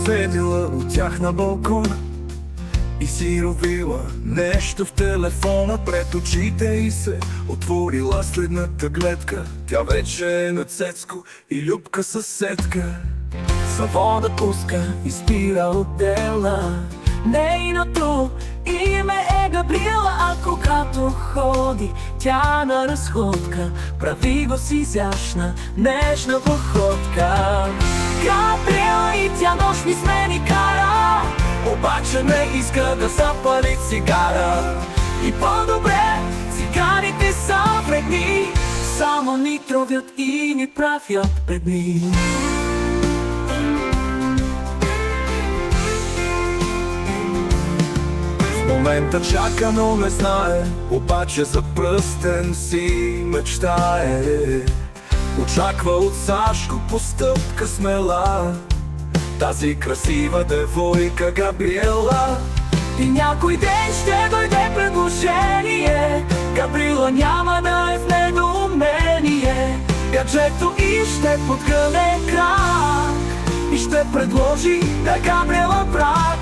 седила от тях на балкон и си ровила нещо в телефона пред очите и се отворила следната гледка. Тя вече е на Цецко и Любка съседка. Завода пуска и спира отдела. Нейното име е Габриела, а когато ходи тя на разходка, прави го с изящна, нежна походка. Габриела и тя нощни смени кара, обаче не иска да запали цигара. И по-добре, цигарите са вредни, само ни тровят и ни правят бедни. В момента чака, но не знае, обаче за пръстен си мечтае. Очаква от Сашко постъпка смела, тази красива девойка Габриела. И някой ден ще дойде предложение, Габриела няма да е в недоумение. Гаджето и ще подгъне крак и ще предложи на Габриела брак.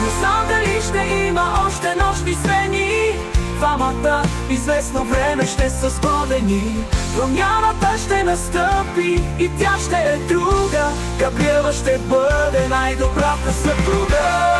Не знам дали ще има още нощни смени, двамата известно време ще са сгодени. Промяната ще настъпи и тя ще е друга. Габриела ще бъде най-добрата съпруга.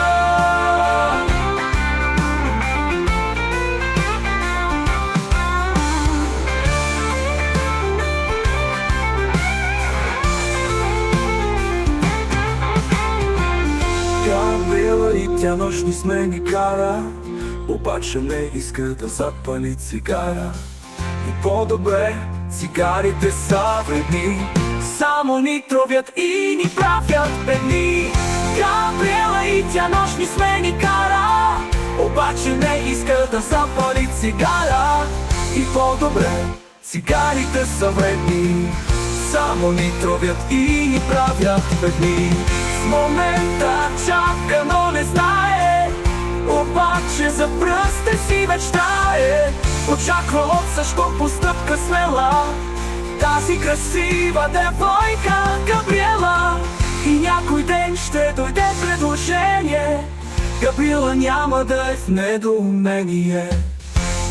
Габриела и тя нощни смени кара, обаче не иска да запали цигара. И по-добре, цигарите са вредни, само ни тровят и ни правят бедни. Габриела и тя нощни смени кара, обаче не иска да запали цигара. И по-добре, цигарите са вредни, само ни тровят и ни правят бедни. В момента чака, но не знае, обаче за пръстен си мечтае. Очаква от Сашко постъпка смела, тази красива девойка Габриела. И някой ден ще дойде предложение, Габриела няма да е в недоумение.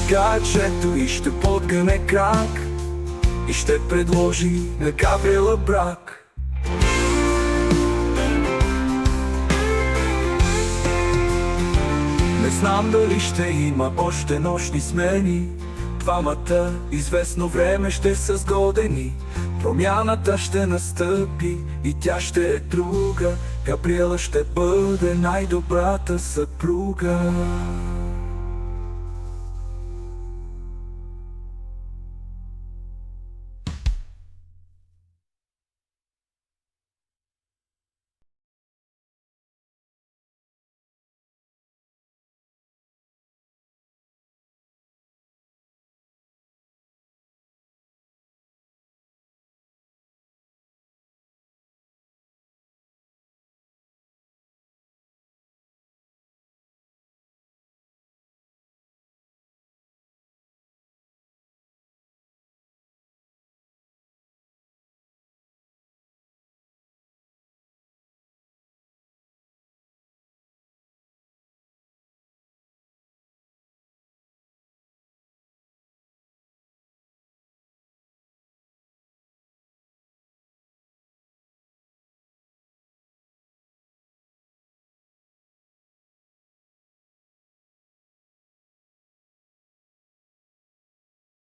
Гаджето и ще подгъне крак и ще предложи на Габриела брак. Не знам дали ще има още нощни смени, двамата известно време ще са сгодени. Промяната ще настъпи и тя ще е друга. Габриела ще бъде най-добрата съпруга.